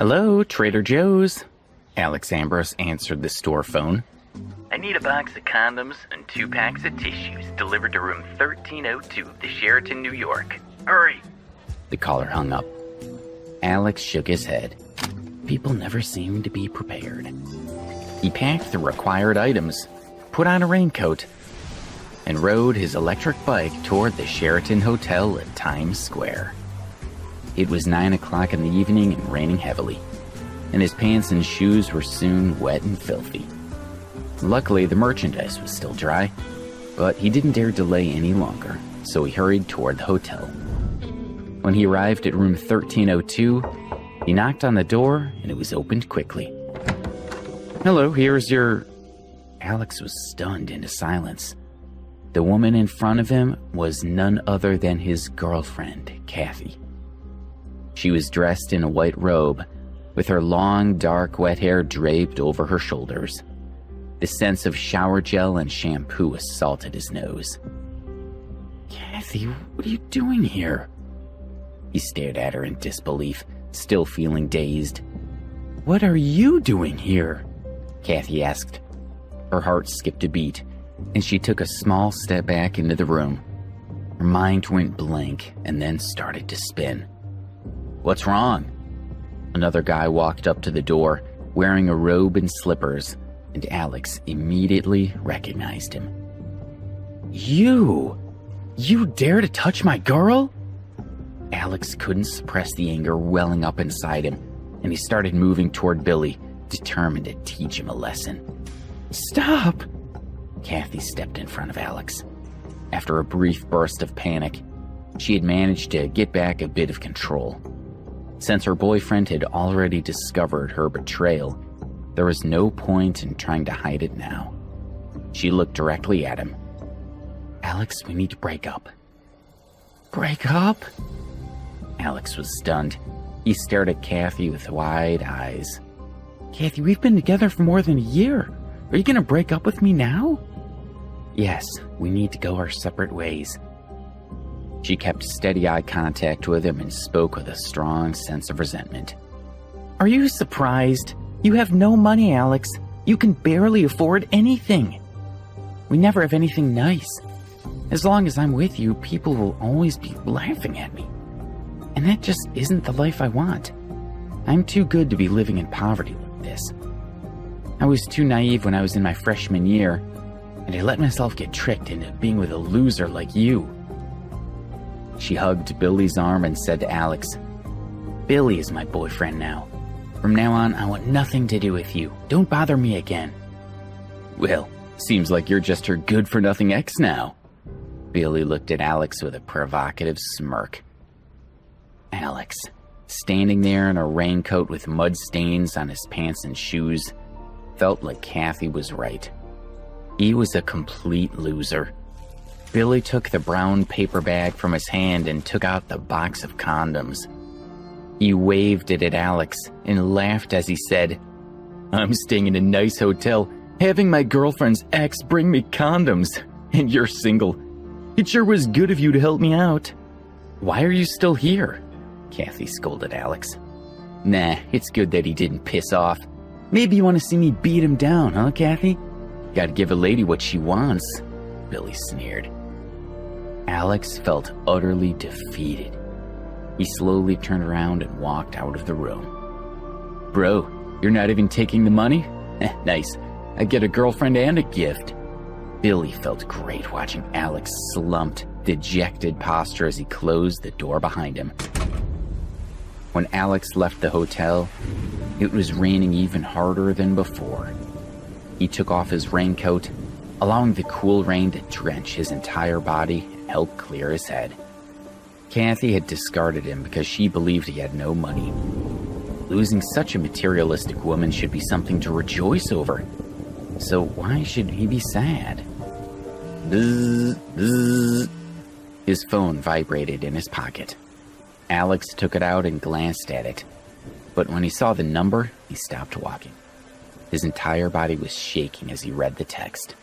Hello, Trader Joe's. Alex Ambrose answered the store phone. I need a box of condoms and 2 packs of tissues delivered to room 1302 of the Sheraton, New York. Hurry! The caller hung up. Alex shook his head. People never seem to be prepared. He packed the required items, put on a raincoat, and rode his electric bike toward the Sheraton Hotel at Times Square. It was 9 o'clock in the evening and raining heavily, and his pants and shoes were soon wet and filthy. Luckily, the merchandise was still dry, but he didn't dare delay any longer, so he hurried toward the hotel. When he arrived at room 1302, he knocked on the door, and it was opened quickly. Hello, here's your... Alex was stunned into silence. The woman in front of him was none other than his girlfriend, Kathy. She was dressed in a white robe, with her long, dark, wet hair draped over her shoulders. The sense of shower gel and shampoo assaulted his nose. Kathy, what are you doing here? He stared at her in disbelief, still feeling dazed. What are you doing here? Kathy asked. Her heart skipped a beat, and she took a small step back into the room. Her mind went blank and then started to spin. What's wrong? Another guy walked up to the door, wearing a robe and slippers, and Alex immediately recognized him. You dare to touch my girl? Alex couldn't suppress the anger welling up inside him, and he started moving toward Billy, determined to teach him a lesson. Stop! Kathy stepped in front of Alex. After a brief burst of panic, she had managed to get back a bit of control. Since her boyfriend had already discovered her betrayal, there was no point in trying to hide it now. She looked directly at him. Alex, we need to break up. Break up? Alex was stunned. He stared at Kathy with wide eyes. Kathy, we've been together for more than a year. Are you going to break up with me now? Yes, we need to go our separate ways. She kept steady eye contact with him and spoke with a strong sense of resentment. Are you surprised? You have no money, Alex. You can barely afford anything. We never have anything nice. As long as I'm with you, people will always be laughing at me. And that just isn't the life I want. I'm too good to be living in poverty like this. I was too naive when I was in my freshman year, and I let myself get tricked into being with a loser like you. She hugged Billy's arm and said to Alex, Billy is my boyfriend now. From now on, I want nothing to do with you. Don't bother me again. Well, seems like you're just her good-for-nothing ex now. Billy looked at Alex with a provocative smirk. Alex, standing there in a raincoat with mud stains on his pants and shoes, felt like Kathy was right. He was a complete loser. Billy took the brown paper bag from his hand and took out the box of condoms. He waved it at Alex and laughed as he said, I'm staying in a nice hotel, having my girlfriend's ex bring me condoms, and you're single. It sure was good of you to help me out. Why are you still here? Kathy scolded Alex. Nah, it's good that he didn't piss off. Maybe you want to see me beat him down, huh, Kathy? Gotta give a lady what she wants, Billy sneered. Alex felt utterly defeated. He slowly turned around and walked out of the room. Bro, you're not even taking the money? Nice. I get a girlfriend and a gift. Billy felt great watching Alex slumped, dejected posture as he closed the door behind him. When Alex left the hotel, it was raining even harder than before. He took off his raincoat, allowing the cool rain to drench his entire body and help clear his head. Kathy had discarded him because she believed he had no money. Losing such a materialistic woman should be something to rejoice over. So why should he be sad? Bzz, bzz. His phone vibrated in his pocket. Alex took it out and glanced at it. But when he saw the number, he stopped walking. His entire body was shaking as he read the text.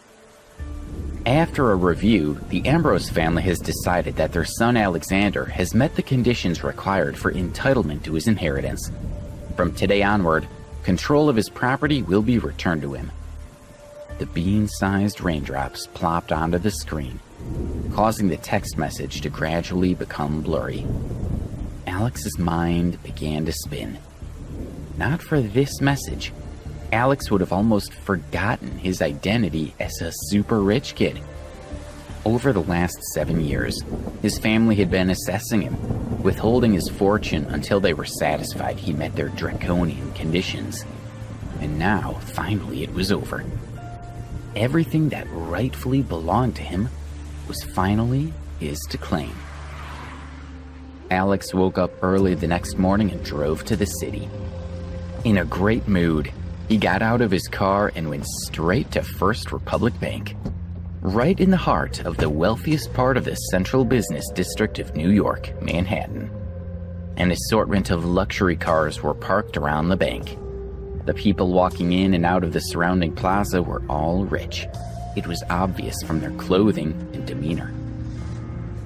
After a review, the Ambrose family has decided that their son Alexander has met the conditions required for entitlement to his inheritance. From today onward, control of his property will be returned to him. The bean-sized raindrops plopped onto the screen, causing the text message to gradually become blurry. Alex's mind began to spin. Not for this message, Alex would have almost forgotten his identity as a super rich kid. Over the last 7 years, his family had been assessing him, withholding his fortune until they were satisfied he met their draconian conditions. And now, finally, it was over. Everything that rightfully belonged to him was finally his to claim. Alex woke up early the next morning and drove to the city. In a great mood, he got out of his car and went straight to First Republic Bank, right in the heart of the wealthiest part of the central business district of New York, Manhattan. An assortment of luxury cars were parked around the bank. The people walking in and out of the surrounding plaza were all rich. It was obvious from their clothing and demeanor.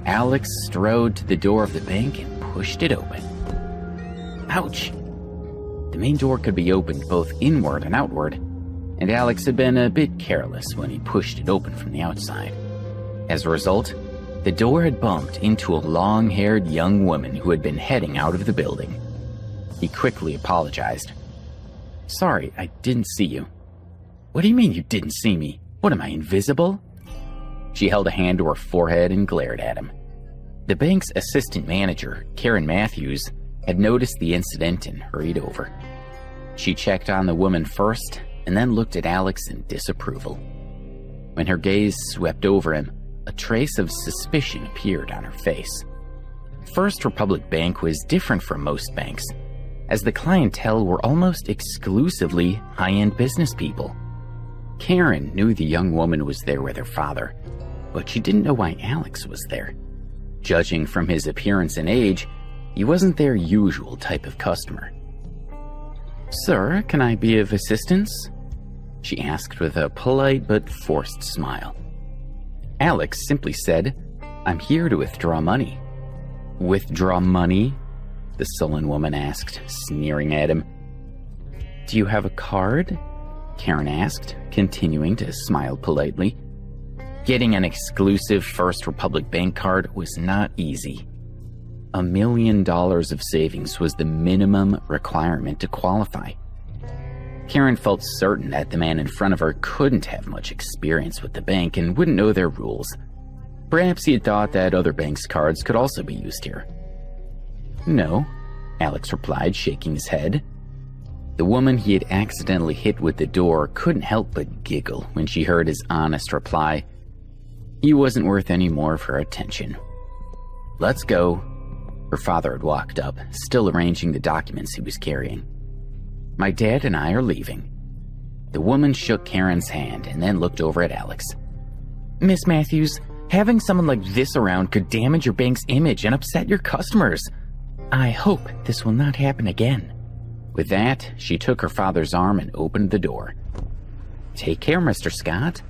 Alex strode to the door of the bank and pushed it open. Ouch! The main door could be opened both inward and outward, and Alex had been a bit careless when he pushed it open from the outside. As a result, the door had bumped into a long-haired young woman who had been heading out of the building. He quickly apologized. "Sorry, I didn't see you." "What do you mean you didn't see me? What, am I invisible?" She held a hand to her forehead and glared at him. The bank's assistant manager, Karen Matthews, had noticed the incident and hurried over. She checked on the woman first and then looked at Alex in disapproval. When her gaze swept over him, a trace of suspicion appeared on her face. First Republic Bank was different from most banks, as the clientele were almost exclusively high-end business people. Karen knew the young woman was there with her father, but she didn't know why Alex was there. Judging from his appearance and age, he wasn't their usual type of customer. "Sir, can I be of assistance?" she asked with a polite but forced smile. Alex simply said, "I'm here to withdraw money." "Withdraw money?" the sullen woman asked, sneering at him. "Do you have a card?" Karen asked, continuing to smile politely. Getting an exclusive First Republic Bank card was not easy. $1 million of savings was the minimum requirement to qualify. Karen felt certain that the man in front of her couldn't have much experience with the bank and wouldn't know their rules. Perhaps he had thought that other banks' cards could also be used here. "No," Alex replied, shaking his head. The woman he had accidentally hit with the door couldn't help but giggle when she heard his honest reply. He wasn't worth any more of her attention. "Let's go." Her father had walked up, still arranging the documents he was carrying. "My dad and I are leaving." The woman shook Karen's hand and then looked over at Alex. "Miss Matthews, having someone like this around could damage your bank's image and upset your customers. I hope this will not happen again." With that, she took her father's arm and opened the door. "Take care, Mr. Scott."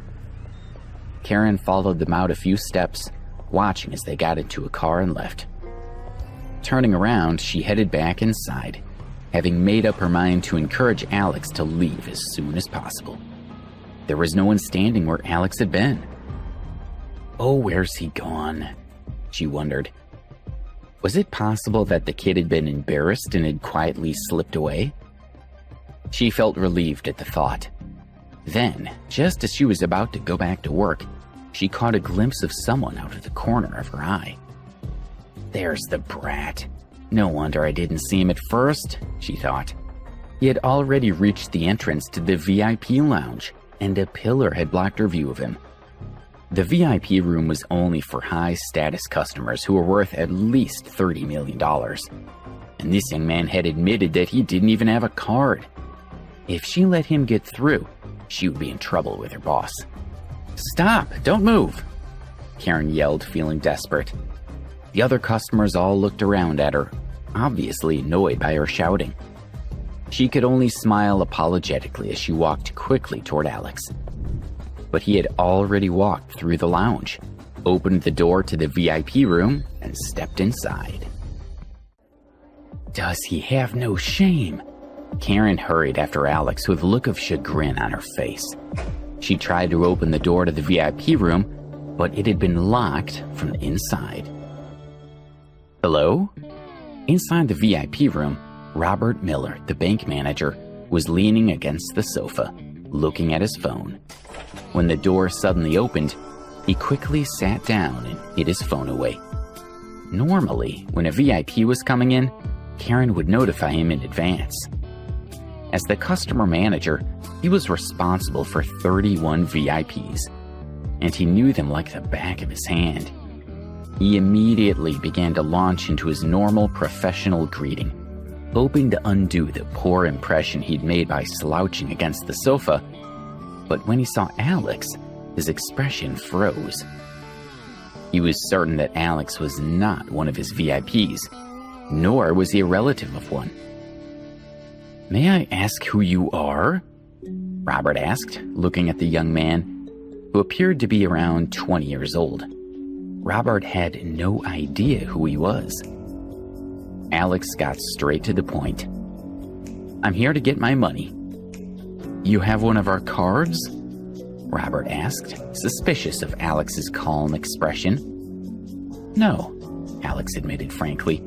Karen followed them out a few steps, watching as they got into a car and left. Turning around, she headed back inside, having made up her mind to encourage Alex to leave as soon as possible. There was no one standing where Alex had been. "Oh, where's he gone?" she wondered. Was it possible that the kid had been embarrassed and had quietly slipped away? She felt relieved at the thought. Then, just as she was about to go back to work, she caught a glimpse of someone out of the corner of her eye. "There's the brat. No wonder I didn't see him at first," she thought. He had already reached the entrance to the VIP lounge, and a pillar had blocked her view of him. The VIP room was only for high-status customers who were worth at least $30 million. And this young man had admitted that he didn't even have a card. If she let him get through, she would be in trouble with her boss. "Stop! Don't move!" Karen yelled, feeling desperate. The other customers all looked around at her, obviously annoyed by her shouting. She could only smile apologetically as she walked quickly toward Alex. But he had already walked through the lounge, opened the door to the VIP room, and stepped inside. "Does he have no shame?" Karen hurried after Alex with a look of chagrin on her face. She tried to open the door to the VIP room, but it had been locked from the inside. Hello? Inside the VIP room, Robert Miller, the bank manager, was leaning against the sofa, looking at his phone. When the door suddenly opened, he quickly sat down and hid his phone away. Normally, when a VIP was coming in, Karen would notify him in advance. As the customer manager, he was responsible for 31 VIPs, and he knew them like the back of his hand. He immediately began to launch into his normal professional greeting, hoping to undo the poor impression he'd made by slouching against the sofa. But when he saw Alex, his expression froze. He was certain that Alex was not one of his VIPs, nor was he a relative of one. "May I ask who you are?" Robert asked, looking at the young man, who appeared to be around 20 years old. Robert had no idea who he was. Alex got straight to the point. "I'm here to get my money." "You have one of our cards?" Robert asked, suspicious of Alex's calm expression. "No," Alex admitted frankly.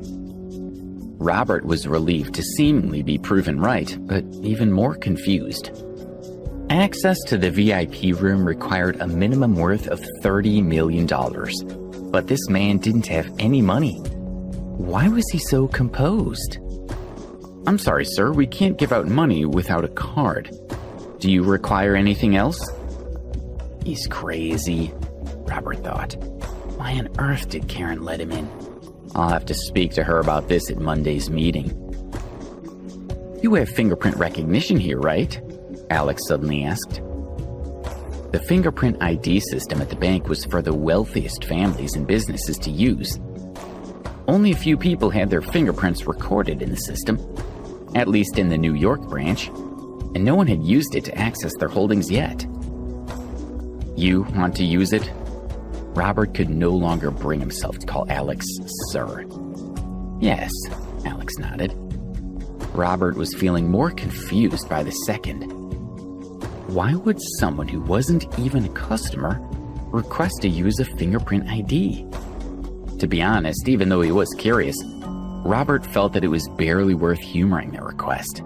Robert was relieved to seemingly be proven right, but even more confused. Access to the VIP room required a minimum worth of $30 million, but this man didn't have any money. Why was he so composed? "I'm sorry, sir, we can't give out money without a card. Do you require anything else?" He's crazy, Robert thought. Why on earth did Karen let him in? I'll have to speak to her about this at Monday's meeting. "You have fingerprint recognition here, right?" Alex suddenly asked. The fingerprint ID system at the bank was for the wealthiest families and businesses to use. Only a few people had their fingerprints recorded in the system, at least in the New York branch, and no one had used it to access their holdings yet. "You want to use it?" Robert could no longer bring himself to call Alex sir. "Yes," Alex nodded. Robert was feeling more confused by the second. Why would someone who wasn't even a customer request to use a fingerprint ID? To be honest, even though he was curious, Robert felt that it was barely worth humoring the request.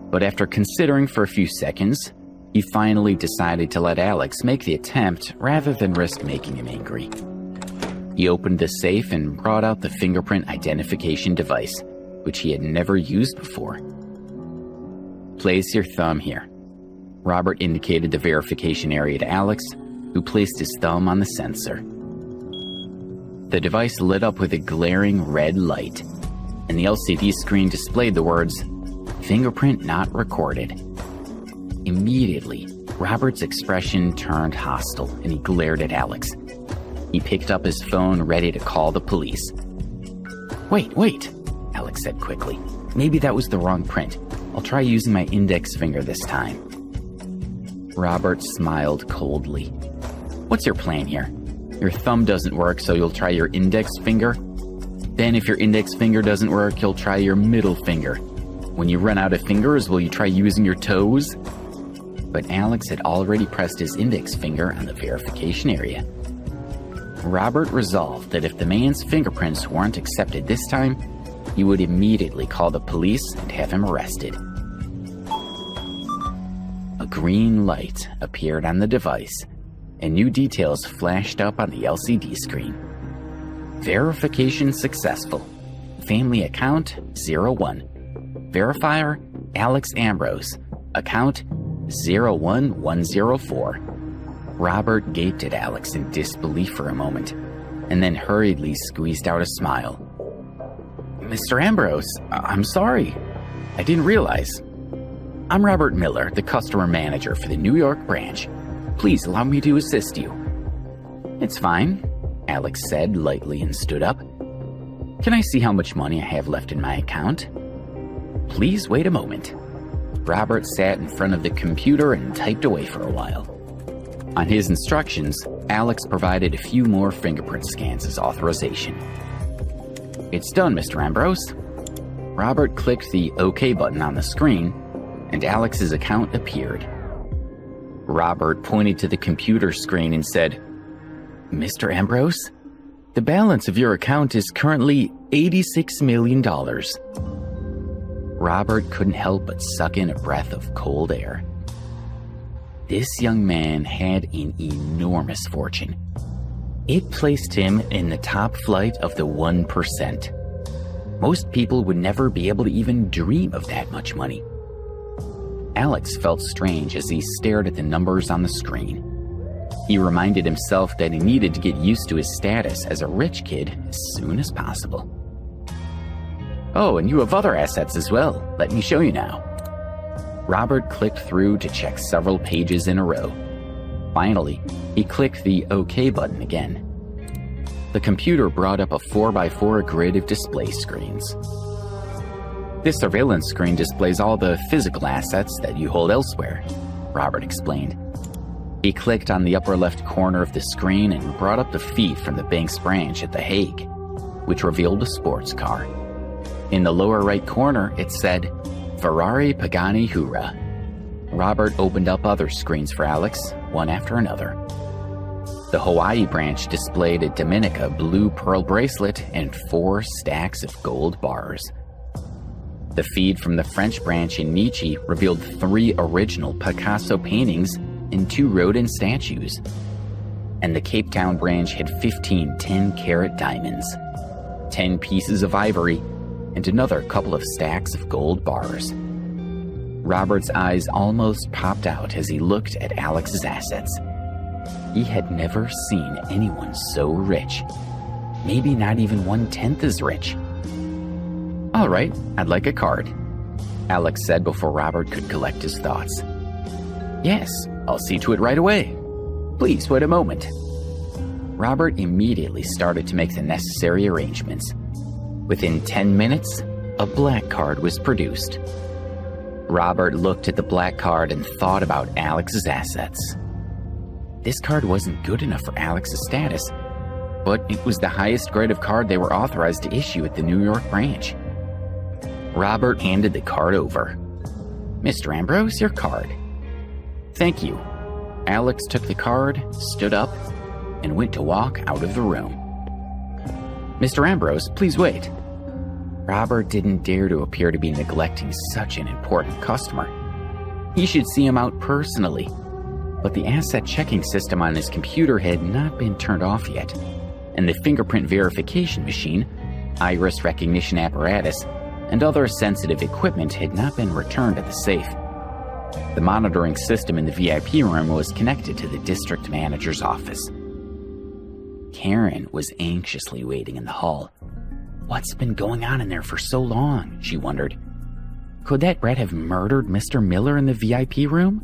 But after considering for a few seconds, he finally decided to let Alex make the attempt rather than risk making him angry. He opened the safe and brought out the fingerprint identification device, which he had never used before. "Place your thumb here." Robert indicated the verification area to Alex, who placed his thumb on the sensor. The device lit up with a glaring red light, and the LCD screen displayed the words, "Fingerprint not recorded." Immediately, Robert's expression turned hostile, and he glared at Alex. He picked up his phone, ready to call the police. Wait, Alex said quickly. "Maybe that was the wrong print. I'll try using my index finger this time." Robert smiled coldly. "What's your plan here? Your thumb doesn't work, so you'll try your index finger? Then if your index finger doesn't work, you'll try your middle finger. When you run out of fingers, will you try using your toes?" But Alex had already pressed his index finger on the verification area. Robert resolved that if the man's fingerprints weren't accepted this time, he would immediately call the police and have him arrested. A green light appeared on the device, and new details flashed up on the LCD screen. Verification successful. Family account 01. Verifier Alex Ambrose. Account 01104. Robert gaped at Alex in disbelief for a moment, and then hurriedly squeezed out a smile. "Mr. Ambrose, I'm sorry. I didn't realize. I'm Robert Miller, the customer manager for the New York branch. Please allow me to assist you." "It's fine," Alex said lightly and stood up. "Can I see how much money I have left in my account?" "Please wait a moment." Robert sat in front of the computer and typed away for a while. On his instructions, Alex provided a few more fingerprint scans as authorization. "It's done, Mr. Ambrose." Robert clicked the OK button on the screen, and Alex's account appeared. Robert pointed to the computer screen and said, "Mr. Ambrose, the balance of your account is currently $86 million. Robert couldn't help but suck in a breath of cold air. This young man had an enormous fortune. It placed him in the top flight of the 1%. Most people would never be able to even dream of that much money. Alex felt strange as he stared at the numbers on the screen. He reminded himself that he needed to get used to his status as a rich kid as soon as possible. "Oh, and you have other assets as well. Let me show you now." Robert clicked through to check several pages in a row. Finally, he clicked the OK button again. The computer brought up a 4x4 grid of display screens. "This surveillance screen displays all the physical assets that you hold elsewhere," Robert explained. He clicked on the upper left corner of the screen and brought up the feed from the bank's branch at The Hague, which revealed a sports car. In the lower right corner, it said, "Ferrari Pagani Hura." Robert opened up other screens for Alex, one after another. The Hawaii branch displayed a Dominica blue pearl bracelet and 4 stacks of gold bars. The feed from the French branch in Nietzsche revealed 3 original Picasso paintings and 2 Rodin statues. And the Cape Town branch had 15 10-carat diamonds, 10 pieces of ivory, and another couple of stacks of gold bars. Robert's eyes almost popped out as he looked at Alex's assets. He had never seen anyone so rich. Maybe not even 1/10 as rich. "All right, I'd like a card," Alex said before Robert could collect his thoughts. "Yes, I'll see to it right away. Please wait a moment." Robert immediately started to make the necessary arrangements. Within 10 minutes, a black card was produced. Robert looked at the black card and thought about Alex's assets. This card wasn't good enough for Alex's status, but it was the highest grade of card they were authorized to issue at the New York branch. Robert handed the card over. "Mr. Ambrose, your card." "Thank you." Alex took the card, stood up, and went to walk out of the room. "Mr. Ambrose, please wait." Robert didn't dare to appear to be neglecting such an important customer. He should see him out personally. But the asset checking system on his computer had not been turned off yet, and the fingerprint verification machine, iris recognition apparatus, and other sensitive equipment had not been returned at the safe. The monitoring system in the VIP room was connected to the district manager's office. Karen was anxiously waiting in the hall. What's been going on in there for so long, she wondered. Could that rat have murdered Mr. Miller in the VIP room?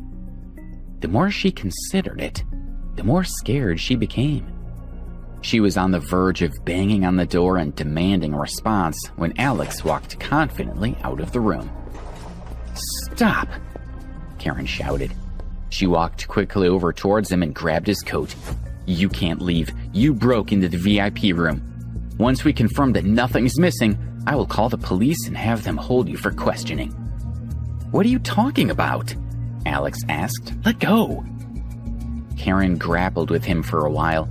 The more she considered it, the more scared she became. She was on the verge of banging on the door and demanding a response when Alex walked confidently out of the room. "Stop!" Karen shouted. She walked quickly over towards him and grabbed his coat. "You can't leave. You broke into the VIP room. Once we confirm that nothing's missing, I will call the police and have them hold you for questioning." "What are you talking about?" Alex asked. "Let go." Karen grappled with him for a while,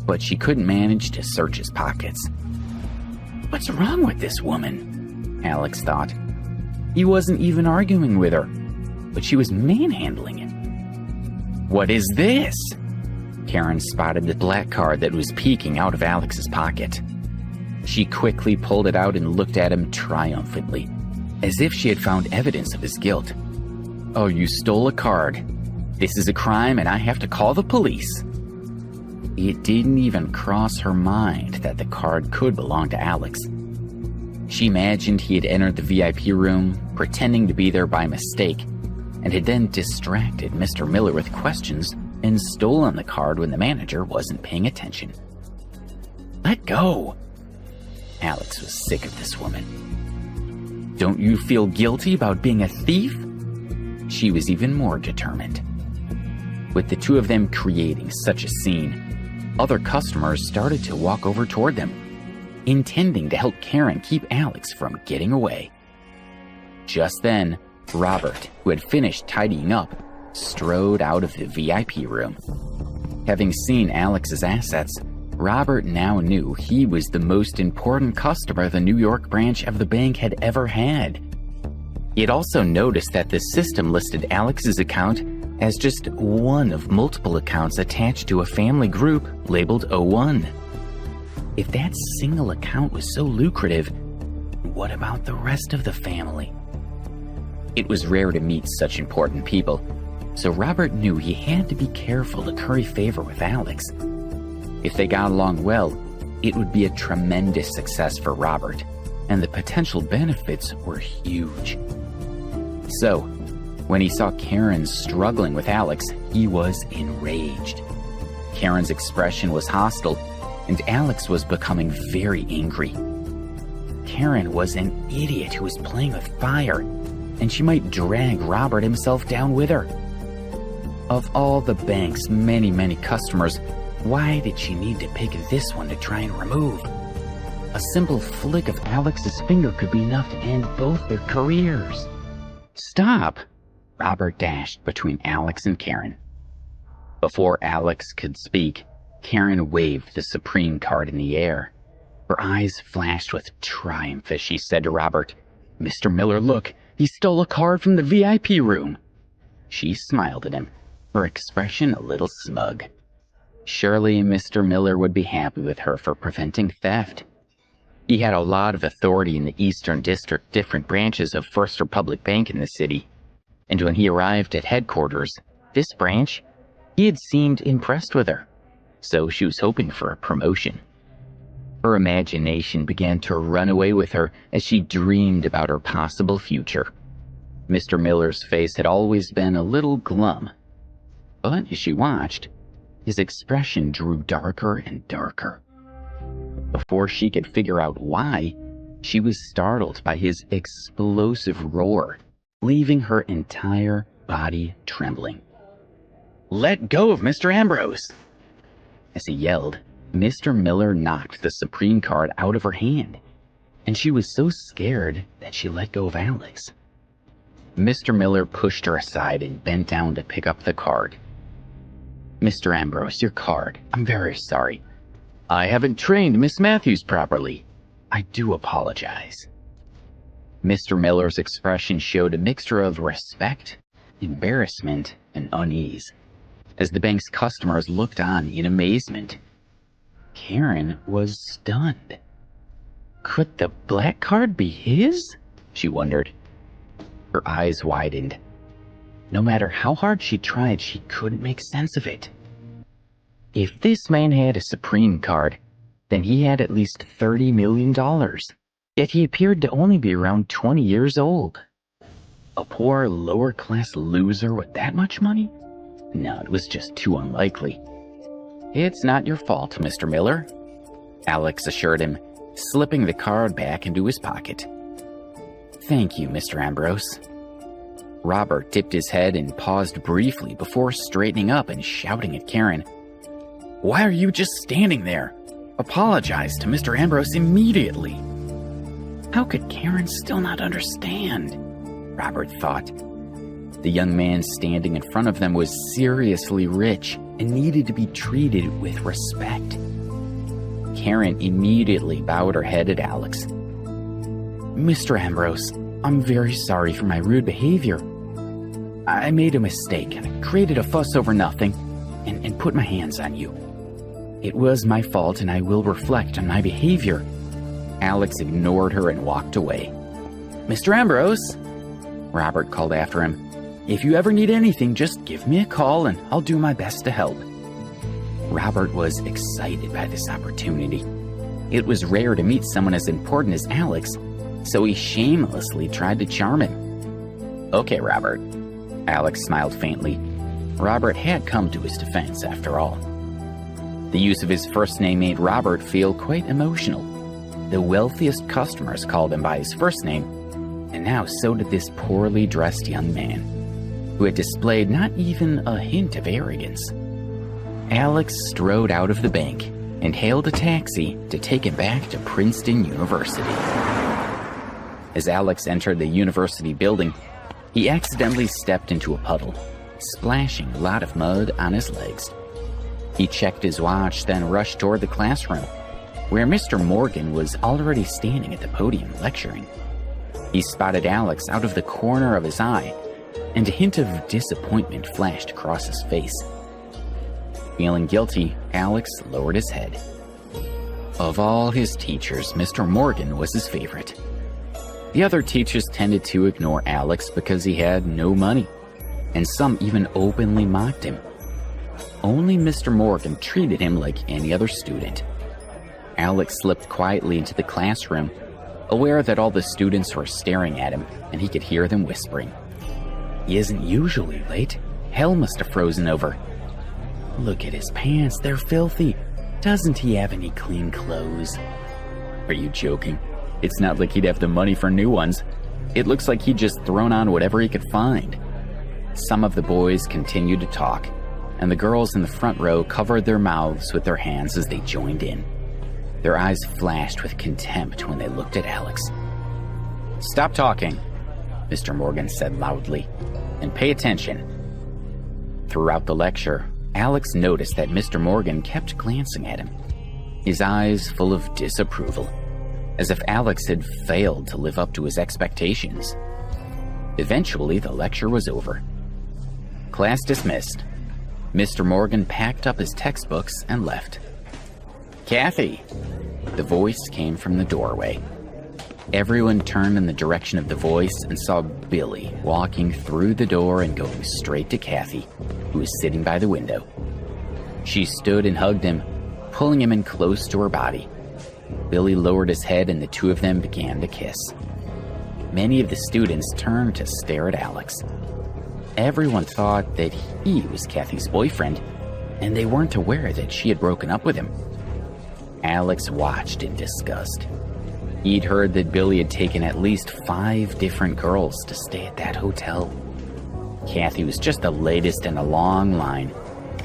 but she couldn't manage to search his pockets. What's wrong with this woman? Alex thought. He wasn't even arguing with her, but she was manhandling him. What is this? Karen spotted the black card that was peeking out of Alex's pocket. She quickly pulled it out and looked at him triumphantly, as if she had found evidence of his guilt. "Oh, you stole a card. This is a crime and I have to call the police." It didn't even cross her mind that the card could belong to Alex. She imagined he had entered the VIP room, pretending to be there by mistake, and had then distracted Mr. Miller with questions and stolen the card when the manager wasn't paying attention. Let go! Alex was sick of this woman. Don't you feel guilty about being a thief? She was even more determined. With the two of them creating such a scene, other customers started to walk over toward them. intending to help Karen keep Alex from getting away. Just then, Robert, who had finished tidying up, strode out of the VIP room. Having seen Alex's assets, Robert now knew he was the most important customer the New York branch of the bank had ever had. He had also noticed that the system listed Alex's account as just one of multiple accounts attached to a family group labeled O1. If that single account was so lucrative, what about the rest of the family? It was rare to meet such important people, so Robert knew he had to be careful to curry favor with Alex. If they got along well, it would be a tremendous success for Robert, and the potential benefits were huge. So, when he saw Karen struggling with Alex, he was enraged. Karen's expression was hostile, and Alex was becoming very angry. Karen was an idiot who was playing with fire, and she might drag Robert himself down with her. Of all the bank's many customers, why did she need to pick this one to try and remove? A simple flick of Alex's finger could be enough to end both their careers. "Stop!" Robert dashed between Alex and Karen. Before Alex could speak, Karen waved the Supreme card in the air. Her eyes flashed with triumph as she said to Robert, "Mr. Miller, look, he stole a card from the VIP room." She smiled at him, her expression a little smug. Surely Mr. Miller would be happy with her for preventing theft. He had a lot of authority in the Eastern District, different branches of First Republic Bank in the city, and when he arrived at headquarters, this branch, he had seemed impressed with her, so she was hoping for a promotion. Her imagination began to run away with her as she dreamed about her possible future. Mr. Miller's face had always been a little glum, but as she watched, his expression drew darker and darker. Before she could figure out why, she was startled by his explosive roar, leaving her entire body trembling. "Let go of Mr. Ambrose!" As he yelled, Mr. Miller knocked the Supreme card out of her hand, and she was so scared that she let go of Alex. Mr. Miller pushed her aside and bent down to pick up the card. "Mr. Ambrose, your card. I'm very sorry. I haven't trained Miss Matthews properly. I do apologize." Mr. Miller's expression showed a mixture of respect, embarrassment, and unease, as the bank's customers looked on in amazement. Karen was stunned. Could the black card be his? She wondered. Her eyes widened. No matter how hard she tried, she couldn't make sense of it. If this man had a Supreme card, then he had at least $30 million. Yet he appeared to only be around 20 years old. A poor, lower-class loser with that much money? No, it was just too unlikely. "It's not your fault, Mr. Miller," Alex assured him, slipping the card back into his pocket. "Thank you, Mr. Ambrose." Robert dipped his head and paused briefly before straightening up and shouting at Karen, "Why are you just standing there? Apologize to Mr. Ambrose immediately." How could Karen still not understand? Robert thought. The young man standing in front of them was seriously rich and needed to be treated with respect. Karen immediately bowed her head at Alex. "Mr. Ambrose, I'm very sorry for my rude behavior. I made a mistake and I created a fuss over nothing and put my hands on you. It was my fault and I will reflect on my behavior." Alex ignored her and walked away. "Mr. Ambrose," Robert called after him, "if you ever need anything, just give me a call and I'll do my best to help." Robert was excited by this opportunity. It was rare to meet someone as important as Alex, so he shamelessly tried to charm him. "Okay, Robert." Alex smiled faintly. Robert had come to his defense, after all. The use of his first name made Robert feel quite emotional. The wealthiest customers called him by his first name, and now so did this poorly dressed young man, who had displayed not even a hint of arrogance. Alex strode out of the bank, and hailed a taxi to take him back to Princeton University. As Alex entered the university building, he accidentally stepped into a puddle, splashing a lot of mud on his legs. He checked his watch, then rushed toward the classroom, where Mr. Morgan was already standing at the podium lecturing. He spotted Alex out of the corner of his eye, and a hint of disappointment flashed across his face. Feeling guilty, Alex lowered his head. Of all his teachers, Mr. Morgan was his favorite. The other teachers tended to ignore Alex because he had no money, and some even openly mocked him. Only Mr. Morgan treated him like any other student. Alex slipped quietly into the classroom, aware that all the students were staring at him, and he could hear them whispering. He isn't usually late. Hell must have frozen over. Look at his pants, they're filthy. Doesn't he have any clean clothes? Are you joking? It's not like he'd have the money for new ones. It looks like he'd just thrown on whatever he could find. Some of the boys continued to talk, and the girls in the front row covered their mouths with their hands as they joined in. Their eyes flashed with contempt when they looked at Alex. Stop talking, Mr. Morgan said loudly, and pay attention. Throughout the lecture, Alex noticed that Mr. Morgan kept glancing at him, his eyes full of disapproval, as if Alex had failed to live up to his expectations. Eventually, the lecture was over. Class dismissed. Mr. Morgan packed up his textbooks and left. Kathy! The voice came from the doorway. Everyone turned in the direction of the voice and saw Billy walking through the door and going straight to Kathy, who was sitting by the window. She stood and hugged him, pulling him in close to her body. Billy lowered his head and the two of them began to kiss. Many of the students turned to stare at Alex. Everyone thought that he was Kathy's boyfriend, and they weren't aware that she had broken up with him. Alex watched in disgust. He'd heard that Billy had taken at least 5 different girls to stay at that hotel. Kathy was just the latest in a long line,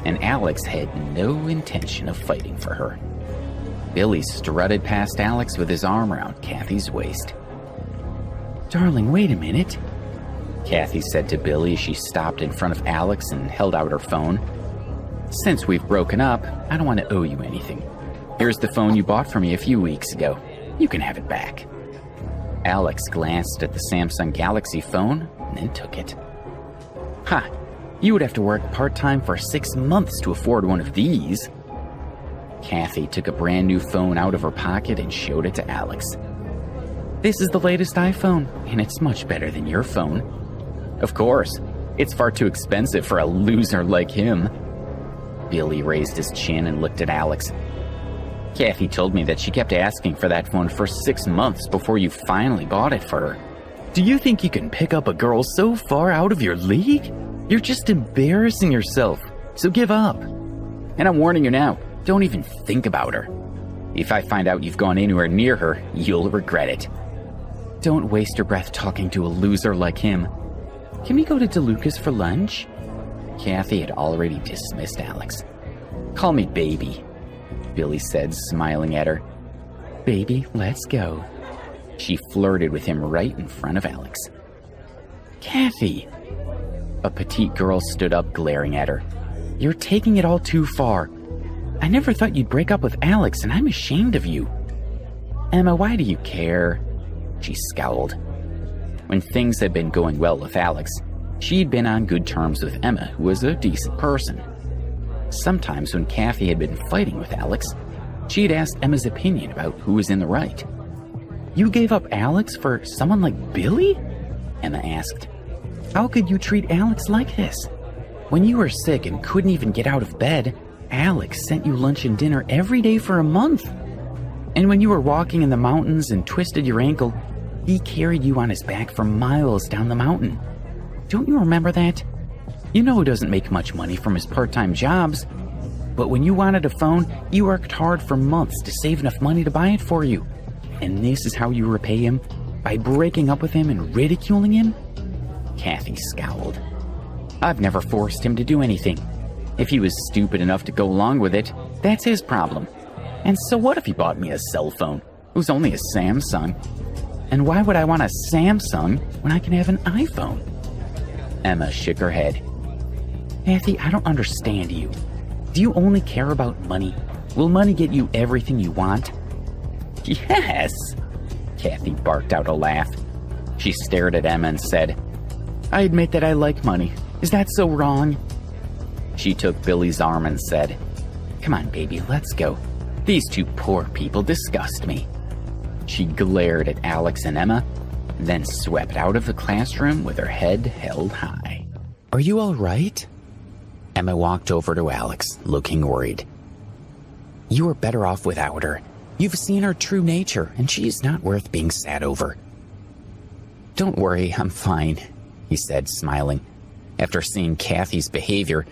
and Alex had no intention of fighting for her. Billy strutted past Alex with his arm around Kathy's waist. Darling, wait a minute, Kathy said to Billy as she stopped in front of Alex and held out her phone. Since we've broken up, I don't want to owe you anything. Here's the phone you bought for me a few weeks ago. You can have it back. Alex glanced at the Samsung Galaxy phone and then took it. Ha! You would have to work part-time for 6 months to afford one of these. Kathy took a brand new phone out of her pocket and showed it to Alex. This is the latest iPhone, and it's much better than your phone. Of course, it's far too expensive for a loser like him. Billy raised his chin and looked at Alex. Kathy told me that she kept asking for that phone for 6 months before you finally bought it for her. Do you think you can pick up a girl so far out of your league? You're just embarrassing yourself, so give up. And I'm warning you now, don't even think about her. If I find out you've gone anywhere near her, you'll regret it. Don't waste your breath talking to a loser like him. Can we go to DeLuca's for lunch? Kathy had already dismissed Alex. Call me baby, Billy said, smiling at her. Baby, let's go. She flirted with him right in front of Alex. Kathy! A petite girl stood up, glaring at her. You're taking it all too far. I never thought you'd break up with Alex, and I'm ashamed of you. Emma, why do you care? She scowled. When things had been going well with Alex, she'd been on good terms with Emma, who was a decent person. Sometimes when Kathy had been fighting with Alex, she'd asked Emma's opinion about who was in the right. You gave up Alex for someone like Billy? Emma asked. How could you treat Alex like this? When you were sick and couldn't even get out of bed, Alex sent you lunch and dinner every day for a month. And when you were walking in the mountains and twisted your ankle, he carried you on his back for miles down the mountain. Don't you remember that? You know he doesn't make much money from his part-time jobs. But when you wanted a phone, you worked hard for months to save enough money to buy it for you. And this is how you repay him? By breaking up with him and ridiculing him? Kathy scowled. I've never forced him to do anything. If he was stupid enough to go along with it, that's his problem. And so what if he bought me a cell phone? It was only a Samsung. And why would I want a Samsung when I can have an iPhone? Emma shook her head. Kathy, I don't understand you. Do you only care about money? Will money get you everything you want? Yes! Kathy barked out a laugh. She stared at Emma and said, I admit that I like money. Is that so wrong? She took Billy's arm and said, Come on, baby, let's go. These two poor people disgust me. She glared at Alex and Emma, then swept out of the classroom with her head held high. Are you all right? Emma walked over to Alex, looking worried. You are better off without her. You've seen her true nature, and she is not worth being sad over. Don't worry, I'm fine, he said, smiling. After seeing Kathy's behavior,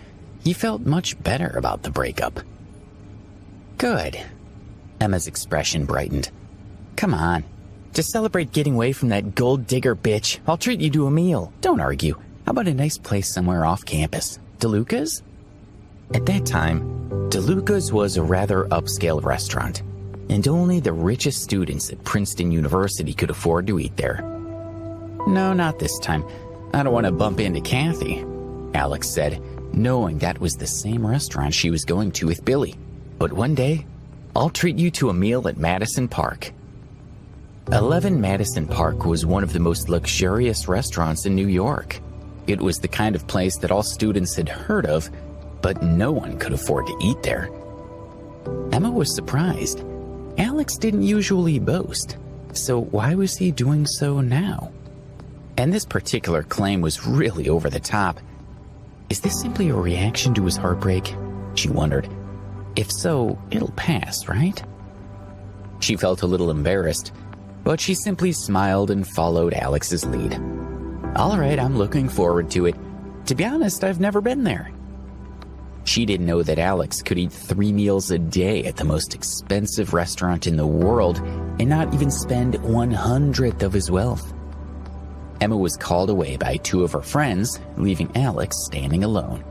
he felt much better about the breakup. Good. Emma's expression brightened. Come on. To celebrate getting away from that gold digger bitch, I'll treat you to a meal. Don't argue. How about a nice place somewhere off campus? DeLuca's? At that time, DeLuca's was a rather upscale restaurant, and only the richest students at Princeton University could afford to eat there. No, not this time. I don't want to bump into Kathy, Alex said, knowing that was the same restaurant she was going to with Billy. But one day, I'll treat you to a meal at Madison Park. 11 Madison Park was one of the most luxurious restaurants in New York. It was the kind of place that all students had heard of, but no one could afford to eat there. Emma was surprised. Alex didn't usually boast, so why was he doing so now? And this particular claim was really over the top. Is this simply a reaction to his heartbreak? She wondered. If so, it'll pass, right? She felt a little embarrassed, but she simply smiled and followed Alex's lead. All right, I'm looking forward to it. To be honest, I've never been there. She didn't know that Alex could eat 3 meals a day at the most expensive restaurant in the world and not even spend 1/100th of his wealth. Emma was called away by 2 of her friends, leaving Alex standing alone.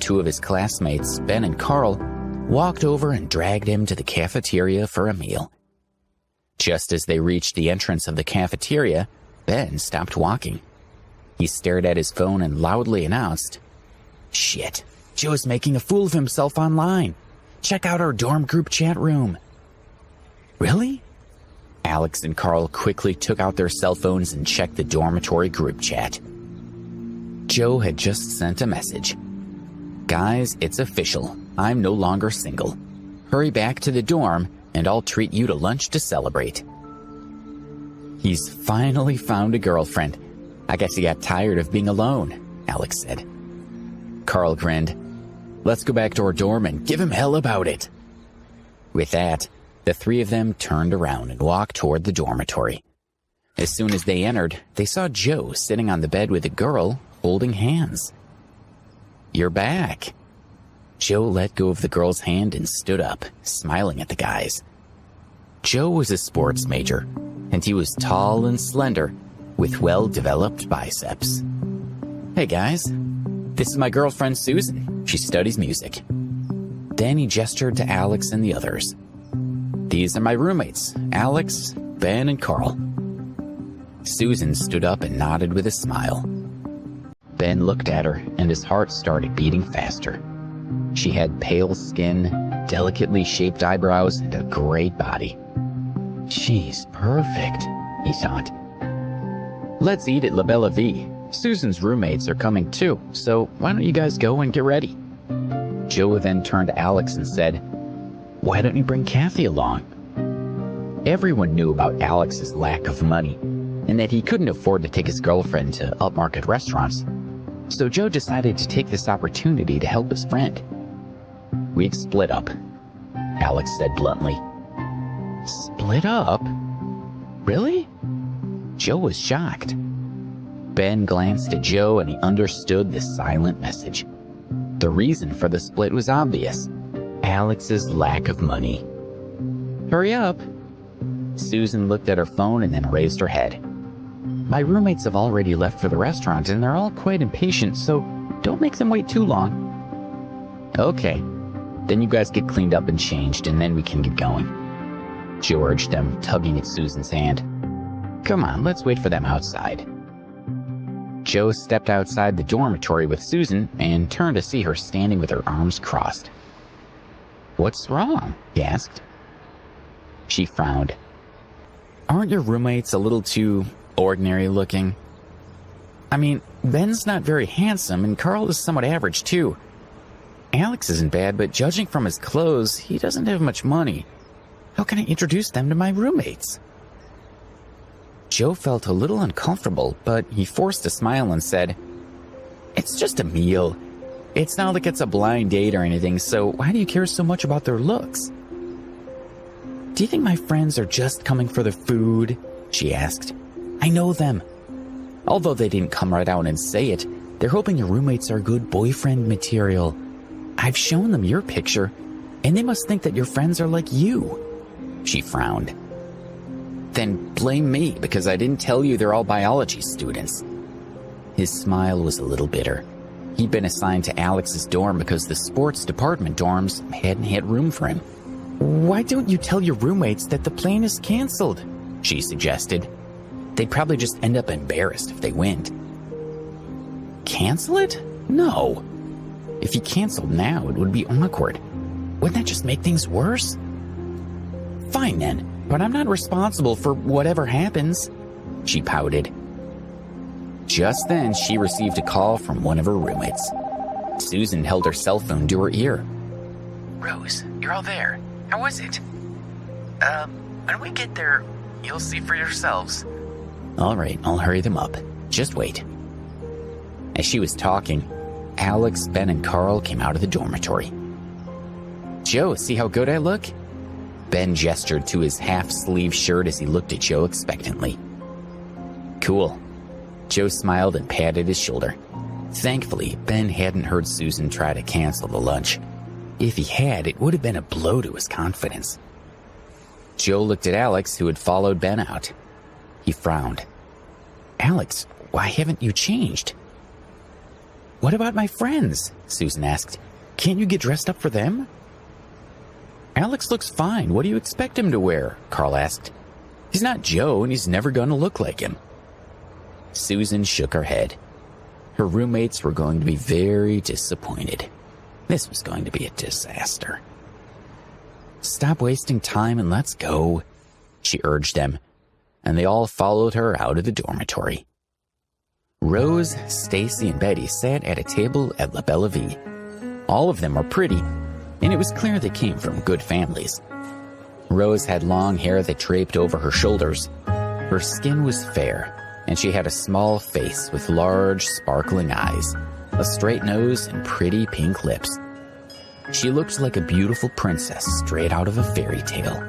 2 of his classmates, Ben and Carl, walked over and dragged him to the cafeteria for a meal. Just as they reached the entrance of the cafeteria, Ben stopped walking. He stared at his phone and loudly announced, Shit, Joe's making a fool of himself online. Check out our dorm group chat room. Really? Alex and Carl quickly took out their cell phones and checked the dormitory group chat. Joe had just sent a message. Guys, it's official. I'm no longer single. Hurry back to the dorm and I'll treat you to lunch to celebrate. He's finally found a girlfriend. I guess he got tired of being alone, Alex said. Carl grinned. Let's go back to our dorm and give him hell about it. With that, the 3 of them turned around and walked toward the dormitory. As soon as they entered, they saw Joe sitting on the bed with a girl holding hands. You're back. Joe let go of the girl's hand and stood up, smiling at the guys. Joe was a sports major, and he was tall and slender, with well-developed biceps. Hey guys, this is my girlfriend Susan. She studies music. Then he gestured to Alex and the others. These are my roommates, Alex, Ben, and Carl. Susan stood up and nodded with a smile. Ben looked at her, and his heart started beating faster. She had pale skin, delicately shaped eyebrows, and a great body. She's perfect, he thought. Let's eat at La Bella Vie. Susan's roommates are coming too, so why don't you guys go and get ready? Joe then turned to Alex and said, Why don't you bring Kathy along? Everyone knew about Alex's lack of money, and that he couldn't afford to take his girlfriend to upmarket restaurants. So Joe decided to take this opportunity to help his friend. We've split up, Alex said bluntly. Split up? Really? Joe was shocked. Ben glanced at Joe and he understood the silent message. The reason for the split was obvious. Alex's lack of money. Hurry up. Susan looked at her phone and then raised her head. My roommates have already left for the restaurant and they're all quite impatient, so don't make them wait too long. Okay. Then you guys get cleaned up and changed, and then we can get going," Joe urged them, tugging at Susan's hand. "Come on, let's wait for them outside." Joe stepped outside the dormitory with Susan and turned to see her standing with her arms crossed. "What's wrong?" he asked. She frowned. "Aren't your roommates a little too ordinary looking? I mean, Ben's not very handsome and Carl is somewhat average too. Alex isn't bad, but judging from his clothes, he doesn't have much money. How can I introduce them to my roommates?" Joe felt a little uncomfortable, but he forced a smile and said, "It's just a meal. It's not like it's a blind date or anything, so why do you care so much about their looks?" "Do you think my friends are just coming for the food?" she asked. "I know them. Although they didn't come right out and say it, they're hoping your roommates are good boyfriend material. I've shown them your picture, and they must think that your friends are like you." She frowned. "Then blame me because I didn't tell you they're all biology students." His smile was a little bitter. He'd been assigned to Alex's dorm because the sports department dorms hadn't had room for him. "Why don't you tell your roommates that the plane is canceled?" she suggested. "They'd probably just end up embarrassed if they went." "Cancel it? No. If he canceled now, it would be awkward. Wouldn't that just make things worse?" "Fine then, but I'm not responsible for whatever happens," she pouted. Just then, she received a call from one of her roommates. Susan held her cell phone to her ear. "Rose, you're all there. How was it?" When we get there, you'll see for yourselves." "All right, I'll hurry them up. Just wait." As she was talking, Alex, Ben, and Carl came out of the dormitory. "Joe, see how good I look?" Ben gestured to his half-sleeve shirt as he looked at Joe expectantly. "Cool." Joe smiled and patted his shoulder. Thankfully, Ben hadn't heard Susan try to cancel the lunch. If he had, it would have been a blow to his confidence. Joe looked at Alex, who had followed Ben out. He frowned. "Alex, why haven't you changed?" "What about my friends?" Susan asked. "Can't you get dressed up for them?" "Alex looks fine. What do you expect him to wear?" Carl asked. "He's not Joe, and he's never going to look like him." Susan shook her head. Her roommates were going to be very disappointed. This was going to be a disaster. "Stop wasting time and let's go," she urged them, and they all followed her out of the dormitory. Rose, Stacy, and Betty sat at a table at La Belle Vie. All of them were pretty, and it was clear they came from good families. Rose had long hair that draped over her shoulders. Her skin was fair, and she had a small face with large, sparkling eyes, a straight nose, and pretty pink lips. She looked like a beautiful princess straight out of a fairy tale.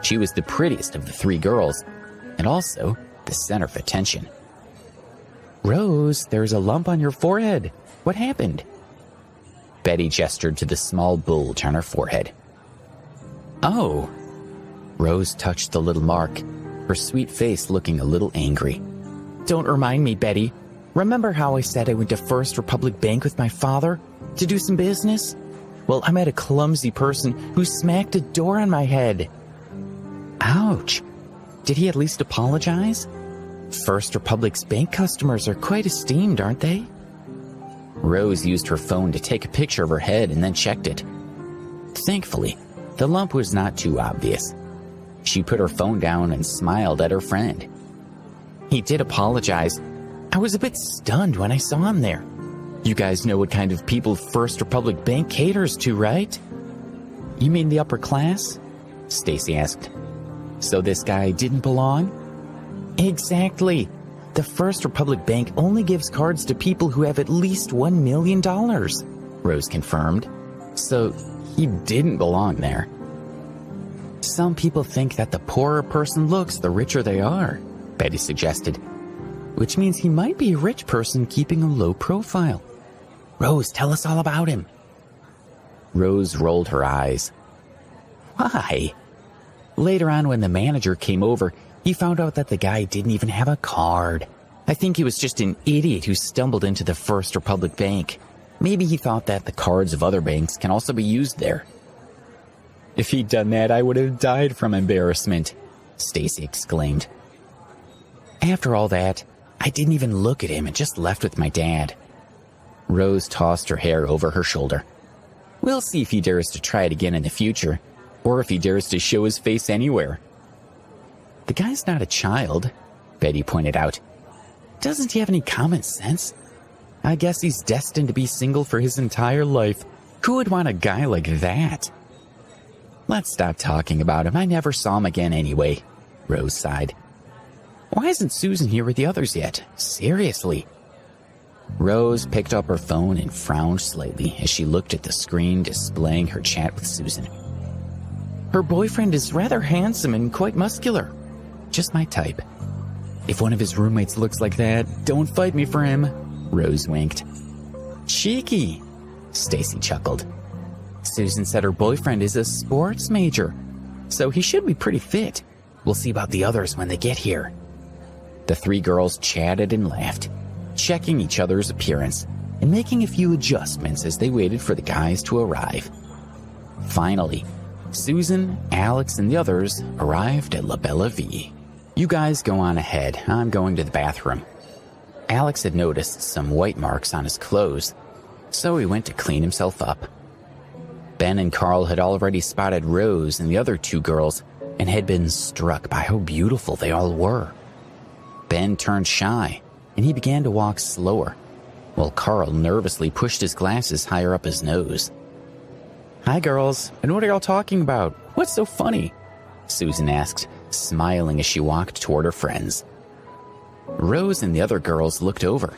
She was the prettiest of the three girls, and also the center of attention. "Rose, there's a lump on your forehead. What happened?" Betty gestured to the small bulge on her forehead. "Oh." Rose touched the little mark, her sweet face looking a little angry. "Don't remind me, Betty. Remember how I said I went to First Republic Bank with my father to do some business? Well, I met a clumsy person who smacked a door on my head." "Ouch. Did he at least apologize? First Republic's bank customers are quite esteemed, aren't they?" Rose used her phone to take a picture of her head and then checked it. Thankfully, the lump was not too obvious. She put her phone down and smiled at her friend. "He did apologize. I was a bit stunned when I saw him there. You guys know what kind of people First Republic Bank caters to, right?" "You mean the upper class?" Stacy asked. "So this guy didn't belong?" "Exactly. The First Republic Bank only gives cards to people who have at least $1 million, Rose confirmed. "So he didn't belong there." "Some people think that the poorer a person looks, the richer they are," Betty suggested. "Which means he might be a rich person keeping a low profile. Rose, tell us all about him." Rose rolled her eyes. "Why?" "Later on, when the manager came over, he found out that the guy didn't even have a card. I think he was just an idiot who stumbled into the First Republic Bank. Maybe he thought that the cards of other banks can also be used there. If he'd done that, I would have died from embarrassment, Stacy exclaimed. After all that, I didn't even look at him and just left with my dad. Rose tossed her hair over her shoulder. We'll see if he dares to try it again in the future, or if he dares to show his face anywhere. The guy's not a child, Betty pointed out. Doesn't he have any common sense? I guess he's destined to be single for his entire life. Who would want a guy like that? Let's stop talking about him. I never saw him again anyway, Rose sighed. Why isn't Susan here with the others yet? Seriously. Rose picked up her phone and frowned slightly as she looked at the screen displaying her chat with Susan. Her boyfriend is rather handsome and quite muscular. Just my type. If one of his roommates looks like that, don't fight me for him, Rose winked. Cheeky, Stacy chuckled. Susan said her boyfriend is a sports major, so he should be pretty fit. We'll see about the others when they get here. The three girls chatted and laughed, checking each other's appearance and making a few adjustments as they waited for the guys to arrive. Finally, Susan, Alex, and the others arrived at La Bella Vie. You guys go on ahead. I'm going to the bathroom. Alex had noticed some white marks on his clothes, so he went to clean himself up. Ben and Carl had already spotted Rose and the other two girls and had been struck by how beautiful they all were. Ben turned shy, and he began to walk slower, while Carl nervously pushed his glasses higher up his nose. Hi, girls, and what are y'all talking about? What's so funny? Susan asked, smiling as she walked toward her friends. Rose and the other girls looked over,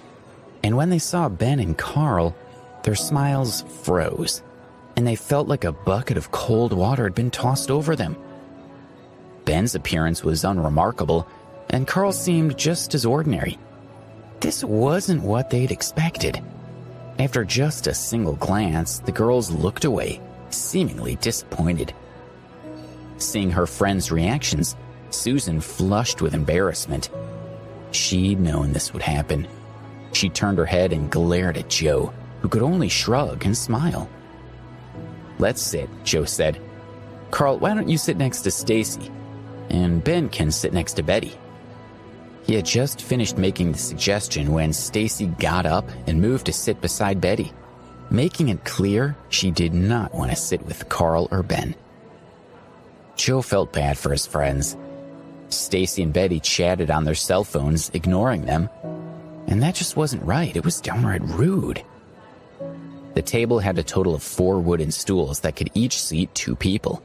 and when they saw Ben and Carl, their smiles froze, and they felt like a bucket of cold water had been tossed over them. Ben's appearance was unremarkable, and Carl seemed just as ordinary. This wasn't what they'd expected. After just a single glance, the girls looked away, seemingly disappointed. Seeing her friends' reactions, Susan flushed with embarrassment. She'd known this would happen. She turned her head and glared at Joe, who could only shrug and smile. Let's sit, Joe said. Carl, why don't you sit next to Stacy? And Ben can sit next to Betty. He had just finished making the suggestion when Stacy got up and moved to sit beside Betty, making it clear she did not want to sit with Carl or Ben. Joe felt bad for his friends. Stacy and Betty chatted on their cell phones, ignoring them, and that just wasn't right. It was downright rude. The table had a total of 4 wooden stools that could each seat 2 people.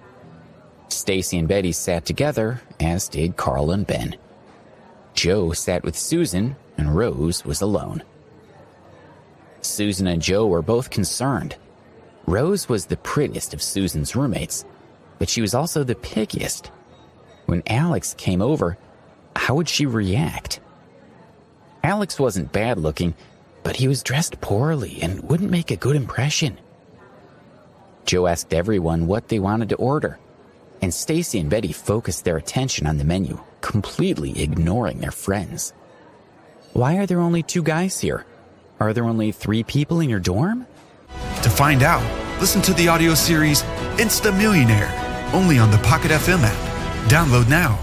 Stacy and Betty sat together, as did Carl and Ben. Joe sat with Susan, and Rose was alone. Susan and Joe were both concerned. Rose was the prettiest of Susan's roommates, but she was also the pickiest. When Alex came over, how would she react? Alex wasn't bad looking, but he was dressed poorly and wouldn't make a good impression. Joe asked everyone what they wanted to order, and Stacy and Betty focused their attention on the menu, completely ignoring their friends. Why are there only 2 guys here? Are there only 3 people in your dorm? To find out, listen to the audio series Insta Millionaire, only on the Pocket FM app. Download now.